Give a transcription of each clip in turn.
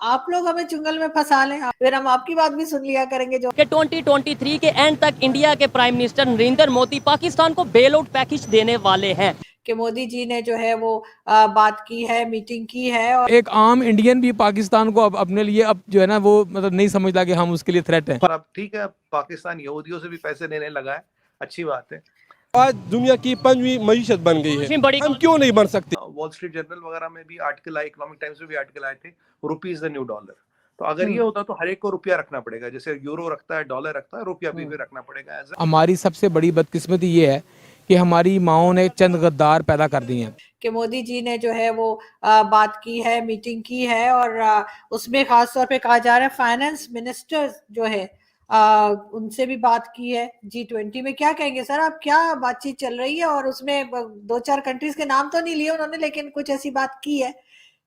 आप लोग हमें चुंगल में फंसा लें, फिर हम आपकी बात भी सुन लिया करेंगे। जो कि 2023 के एंड तक इंडिया के प्राइम मिनिस्टर नरेंद्र मोदी पाकिस्तान को बेल आउट पैकेज देने वाले हैं कि मोदी जी ने जो है वो बात की है, मीटिंग की है। और एक आम इंडियन भी पाकिस्तान को अब अपने लिए अब जो है ना वो मतलब नहीं समझता कि हम उसके लिए थ्रेट हैं। पर अब ठीक है, पाकिस्तान यहूदियों से भी पैसे लेने लगा है, अच्छी बात है। आज दुनिया की 5वीं मईशत बन गई है, हम क्यों नहीं बन सकते। वॉल स्ट्रीट जर्नल वगैरह में भी आर्टिकल आए, इकोनॉमिक टाइम्स में भी आर्टिकल आए थे, रुपीज द न्यू डॉलर। तो अगर ये होता तो हर एक को रुपया रखना पड़ेगा, जैसे यूरो रखता है, डॉलर रखता है, रुपया भी रखना पड़ेगा। हमारी सबसे बड़ी बदकिस्मती ये है कि हमारी माओं ने चंद गद्दार पैदा कर दिए हैं। कि मोदी जी ने जो है वो बात की है, मीटिंग की है। और उसमें खास तौर पे कहा जा रहा है फाइनेंस मिनिस्टर जो है उनसे भी बात की है। G20 में क्या कहेंगे सर आप, क्या बातचीत चल रही है? और उसमें 2-4 कंट्रीज के नाम तो नहीं लिए उन्होंने, लेकिन कुछ ऐसी बात की है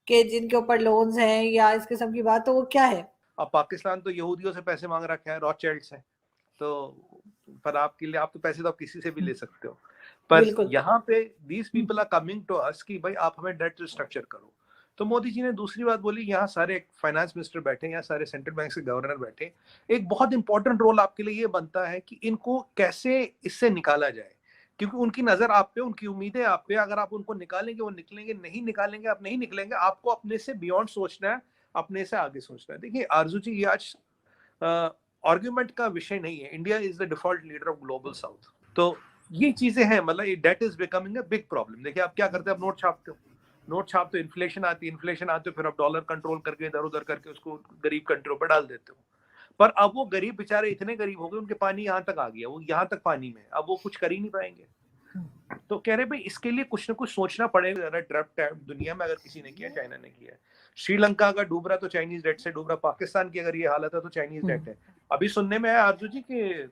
कि जिनके ऊपर लोन्स हैं या इस किस्म की बात, तो वो क्या है? अब पाकिस्तान तो यहूदियों से पैसे मांग रखा है, रॉथशिल्ड से, तो पर आपके लिए, आप तो पैसे तो आप किसी से भी ले सकते हो। पर यहाँ पे these people are coming to us कि भाई आप हमें डेट रिस्ट्रक्चर करो। तो मोदी जी ने दूसरी बात बोली, यहाँ सारे फाइनेंस मिनिस्टर बैठे, यहाँ सारे सेंट्रल बैंक के गवर्नर बैठे, एक बहुत इंपॉर्टेंट रोल आपके लिए ये बनता है कि इनको कैसे इससे निकाला जाए, क्योंकि उनकी नजर आप पे, उनकी उम्मीदें आप पे। अगर आप उनको निकालेंगे वो निकलेंगे, नहीं निकालेंगे आप नहीं निकलेंगे। आपको अपने से बियॉन्ड सोचना है, अपने से आगे सोचना है। देखिए आरजू जी, ये आज आर्ग्यूमेंट का विषय नहीं है। India is the default leader of global south. तो ये चीजें हैं, मतलब debt is becoming a big problem. देखिए आप क्या करते हैं, आप नोट छापते हो, नोट छापते हो, इन्फ्लेशन आती है, इन्फ्लेशन आते हो, फिर आप डॉलर कंट्रोल करके इधर उधर करके उसको गरीब कंट्रियों पर डाल देते हो। पर अब वो गरीब बेचारे इतने गरीब हो गए, उनके पानी यहाँ तक आ गया, वो यहाँ तक पानी में, अब वो कुछ कर ही नहीं पाएंगे। तो कह रहे भाई इसके लिए कुछ ना कुछ सोचना पड़ेगा। दुनिया में अगर किसी ने किया, चाइना ने किया है। श्रीलंका अगर डूब रहा तो चाइनीज डेट से डूब रहा, पाकिस्तान की अगर ये हालत है तो चाइनीज डेट है। अभी सुनने में आया आरजू जी कि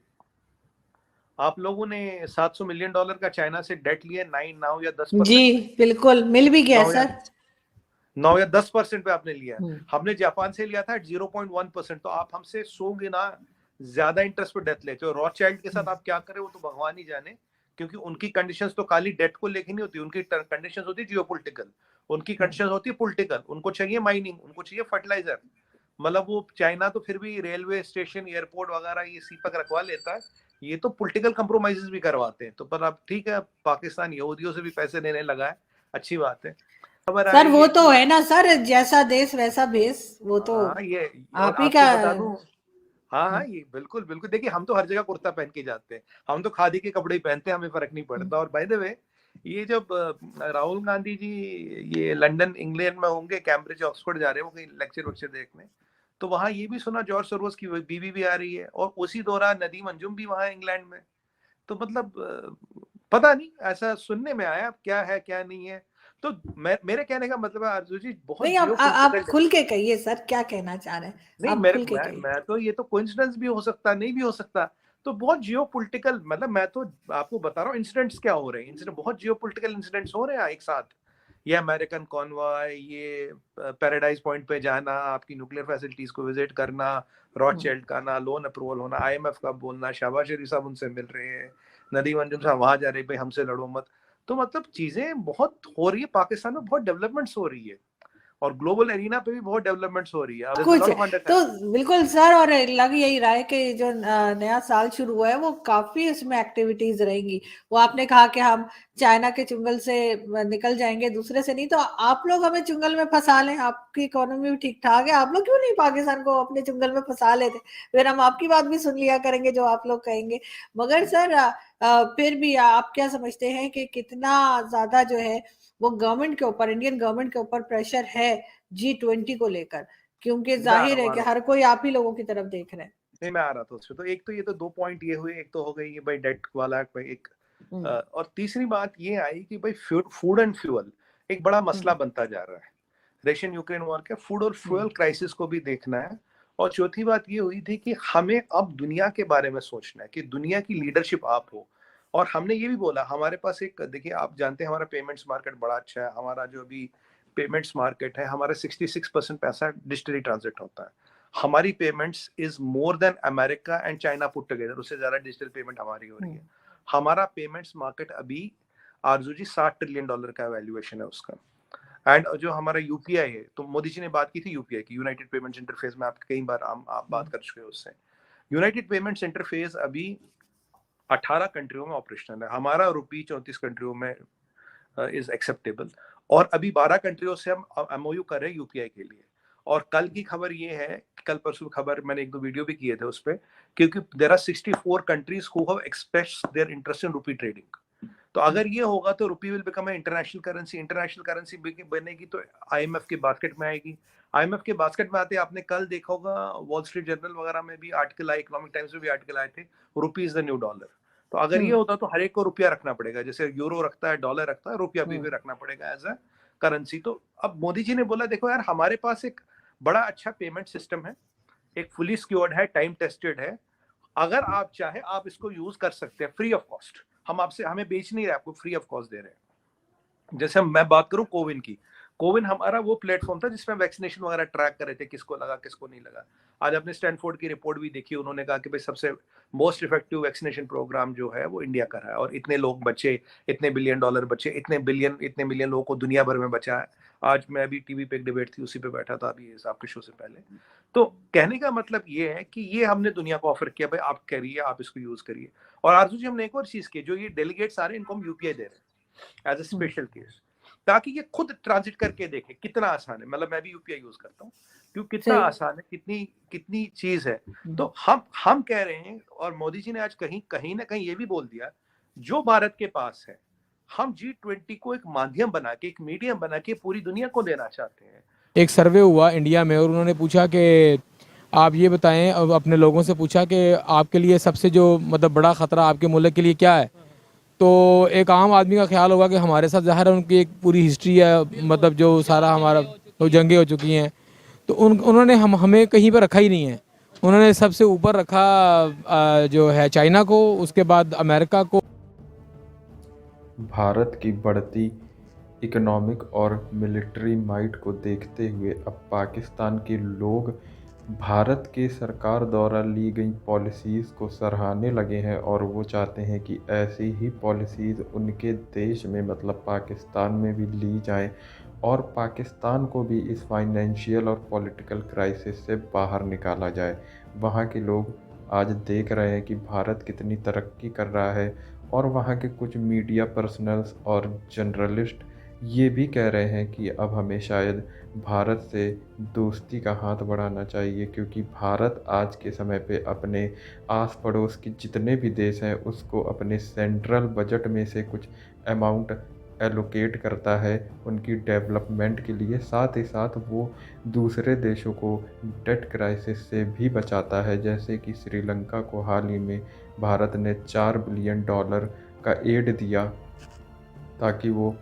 आप लोगों ने $700 मिलियन का चाइना से डेट लिया, 9 या 10%। जी बिल्कुल, मिल भी गया सर। 9 या 10% पे आपने लिया। हमने जापान से लिया था 0.1%। तो आप हमसे 100 गुना ज्यादा इंटरेस्ट पे डेट लेते हो। रॉथशिल्ड के साथ आप क्या करें वो तो भगवान ही जाने, क्योंकि उनकी कंडीशंस तो खाली डेट को लेके नहीं होती, उनकी कंडीशंस होती है जियोपॉलिटिकल, उनकी कंडीशंस होती है पॉलिटिकल। उनको चाहिए माइनिंग, उनको चाहिए फर्टिलाइजर। मतलब वो चाइना तो फिर भी रेलवे स्टेशन, एयरपोर्ट वगैरह ये सीपक रखवा लेता है, ये तो पॉलिटिकल कंप्रोमाइजेस भी करवाते हैं। तो पर अब ठीक है, पाकिस्तान यहूदियों से भी पैसे लेने लगा है, अच्छी बात है। सर वो तो है ना सर, जैसा देश वैसा भेष, वो तो ये आप ही आपको का बता दूं। हाँ, ये बिल्कुल बिल्कुल। देखिए हम तो हर जगह कुर्ता पहन के जाते हैं, हम तो खादी के कपड़े ही पहनते हैं, हमें फर्क नहीं पड़ता। और बाय द वे, ये जब राहुल गांधी जी ये लंदन इंग्लैंड में होंगे, कैम्ब्रिज ऑक्सफोर्ड जा रहे हो कहीं लेक्चर वेक्चर देखने, तो वहां ये भी सुना जॉर्ज सोरोस की बीवी भी आ रही है, और उसी दौरान नदीम अंजुम भी वहां इंग्लैंड में। तो मतलब पता नहीं, ऐसा सुनने में आया, क्या है क्या नहीं है। तो मेरे कहने का मतलब है आरजू जी, बहुत नहीं, आप खुल के कहिए सर, क्या कहना चाह रहे हैं? नहीं, आप खुल के कहिए। मैं तो, ये तो कोइंसिडेंस भी हो सकता, नहीं भी हो सकता। तो बहुत जियोपॉलिटिकल, मतलब मैं तो आपको बता रहा हूँ इंसिडेंट्स क्या हो रहे हैं, इंसिडेंट बहुत जियोपॉलिटिकल इंसिडेंट्स हो रहे हैं एक साथ। ये अमेरिकन कॉन्वॉय, ये पैराडाइज पॉइंट पे जाना, आपकी न्यूक्लियर फैसिलिटीज को विजिट करना, रॉथशिल्ड का ना लोन अप्रूवल होना, IMF का बोलना, शहबाज शरीफ साहब उनसे मिल रहे हैं, नदीम अंजुम साहब वहां जा रहे हैं, भाई हमसे लड़ो मत। तो मतलब चीजें बहुत हो रही है, पाकिस्तान में बहुत डेवलपमेंट्स हो रही है, और ग्लोबल एरिना पे भी बहुत डेवलपमेंट्स हो रही है। कुछ तो बिल्कुल सर, और लग यही रहा है कि जो नया साल शुरू हुआ है वो काफी उसमें एक्टिविटीज रहेंगी। वो आपने कहा कि हम चाइना के चुंगल से निकल जाएंगे, दूसरे से नहीं। तो आप लोग हमें चुंगल में फंसा लें, आपकी इकोनॉमी भी ठीक ठाक है, आप लोग क्यों नहीं पाकिस्तान को अपने चुंगल में फंसा लेते? फिर हम आपकी बात भी सुन लिया करेंगे जो आप लोग कहेंगे। मगर सर फिर भी आप क्या समझते हैं कि कितना ज्यादा जो है वो गवर्नमेंट के ऊपर, इंडियन गवर्नमेंट के ऊपर प्रेशर है G20 को लेकर? क्योंकि जाहिर है कि हर कोई आप ही लोगों की तरफ देख रहे हैं। नहीं, मैं आ रहा था उससे। तो एक तो ये तो 2 पॉइंट ये हुए, एक तो हो गई ये भाई डेट वाला एक, और तीसरी बात ये आई कि भाई फूड एंड फ्यूल एक बड़ा मसला बनता जा रहा है। रशियन यूक्रेन वॉर के फूड और फ्यूल क्राइसिस को भी देखना है। और चौथी बात ये हुई थी कि हमें अब दुनिया के बारे में सोचना है कि दुनिया की लीडरशिप आप हो। और हमने ये भी बोला, हमारे पास एक, देखिए आप जानते हैं हमारा पेमेंट्स मार्केट बड़ा अच्छा है। हमारा जो भी पेमेंट्स मार्केट है, हमारा 66% पैसा डिजिटली ट्रांजेक्ट होता है। हमारी payments is more than America and China put together, उससे ज्यादा डिजिटल पेमेंट हमारी हो रही है। हमारा पेमेंट्स मार्केट अभी आरजू जी $60 ट्रिलियन का वैल्यूएशन है उसका। एंड जो हमारा यूपीआई है, तो मोदी जी ने बात की थी यूपीआई की, यूनाइटेड पेमेंट्स इंटरफेस में, आप कई बार आप बात कर चुके हो उससे। यूनाइटेड पेमेंट्स इंटरफेस अभी 18 कंट्रियों में ऑपरेशनल है, हमारा रुपी 34 कंट्रियों में इज एक्सेप्टेबल, और अभी 12 कंट्रियों से हम एमओयू कर रहे हैं यूपीआई के लिए। और कल की खबर ये है, कल परसों खबर, मैंने 1-2 वीडियो भी किए थे उस पे, क्योंकि there are 64 countries who have expressed their interest in rupee trading. तो अगर ये होगा तो rupee will become international currency, international currency बनेगी तो आईएमएफ के बास्केट में आएगी। आईएमएफ के बास्केट में आते आपने कल देखा होगा वॉल स्ट्रीट जर्नल वगैरह में भी आर्टिकल आए, इकोनॉमिक टाइम्स में भी आर्टिकल आए थे, रुपी इज द न्यू डॉलर। तो अगर ये होता तो हर एक को रुपया रखना पड़ेगा, जैसे यूरो रखता है, डॉलर रखता है, रुपया भी रखना पड़ेगा एज अ करेंसी। तो अब मोदी जी ने बोला देखो यार, हमारे पास एक बड़ा अच्छा पेमेंट सिस्टम है, एक फुली सिक्योर्ड है, टाइम टेस्टेड है, अगर आप चाहे आप इसको यूज कर सकते हैं फ्री ऑफ कॉस्ट। हम आपसे, हमें बेच नहीं रहे, आपको फ्री ऑफ कॉस्ट दे रहे हैं। जैसे मैं बात करूं कोविन की, कोविन हमारा वो प्लेटफॉर्म था जिसमें वैक्सीनेशन वगैरह ट्रैक कर रहे थे, किसको लगा किसको नहीं लगा। आज आपने स्टैनफोर्ड की रिपोर्ट भी देखी, उन्होंने कहा कि भाई सबसे मोस्ट इफेक्टिव वैक्सीनेशन प्रोग्राम जो है वो इंडिया का रहा है, और इतने लोग बचे, इतने $1 बिलियन बचे, इतने मिलियन लोगों को दुनिया भर में बचा है। आज मैं अभी टीवी पे एक डिबेट थी, उसी पे बैठा था अभी आपके शो से पहले। तो कहने का मतलब ये है कि ये हमने दुनिया को ऑफर किया, भाई आप करिए, आप इसको यूज करिए। और आरजू जी, हमने एक और चीज की, जो ये डेलीगेट्स आ रहे हैं इनको हम यूपीआई दे रहे हैं एज ए स्पेशल केस, ताकि ये खुद ट्रांजिट करके देखे कितना आसान है। मतलब मैं भी यूपीआई यूज करता हूँ, क्योंकि कितना आसान है, कितनी कितनी चीज है। तो हम कह रहे हैं, और मोदी जी ने आज कहीं ना कहीं ये भी बोल दिया, जो भारत के पास है, हम G20 को एक माध्यम बना के, एक मीडियम बना के पूरी दुनिया को देना चाहते हैं। एक सर्वे हुआ इंडिया में और उन्होंने पूछा कि आप ये बताएं, अब अपने लोगों से पूछा कि आपके लिए सबसे जो मतलब बड़ा ख़तरा आपके मुल्क के लिए क्या है। तो एक आम आदमी का ख्याल होगा कि हमारे साथ ज़ाहिर है उनकी एक पूरी हिस्ट्री है, मतलब जो सारा हमारा तो जंगें हो चुकी हैं, तो उन्होंने हमें कहीं पर रखा ही नहीं है। उन्होंने सबसे ऊपर रखा जो है चाइना को, उसके बाद अमेरिका को। भारत की बढ़ती इकोनॉमिक और मिलिट्री माइट को देखते हुए अब पाकिस्तान के लोग भारत के सरकार द्वारा ली गई पॉलिसीज़ को सराहने लगे हैं, और वो चाहते हैं कि ऐसी ही पॉलिसीज़ उनके देश में मतलब पाकिस्तान में भी ली जाए, और पाकिस्तान को भी इस फाइनेंशियल और पॉलिटिकल क्राइसिस से बाहर निकाला जाए। वहाँ के लोग आज देख रहे हैं कि भारत कितनी तरक्की कर रहा है, और वहाँ के कुछ मीडिया पर्सनल्स और जर्नलिस्ट ये भी कह रहे हैं कि अब हमें शायद भारत से दोस्ती का हाथ बढ़ाना चाहिए, क्योंकि भारत आज के समय पे अपने आस पड़ोस के जितने भी देश हैं उसको अपने सेंट्रल बजट में से कुछ अमाउंट एलोकेट करता है उनकी डेवलपमेंट के लिए, साथ ही साथ वो दूसरे देशों को डेट क्राइसिस से भी बचाता है। जैसे कि श्रीलंका को हाल ही में भारत ने $4 बिलियन का एड दिया ताकि वो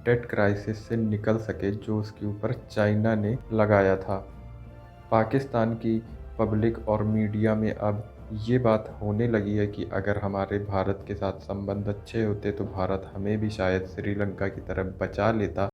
डेट क्राइसिस से निकल सके, जो उसके ऊपर चाइना ने लगाया था। पाकिस्तान की पब्लिक और मीडिया में अब ये बात होने लगी है कि अगर हमारे भारत के साथ संबंध अच्छे होते तो भारत हमें भी शायद श्रीलंका की तरफ बचा लेता।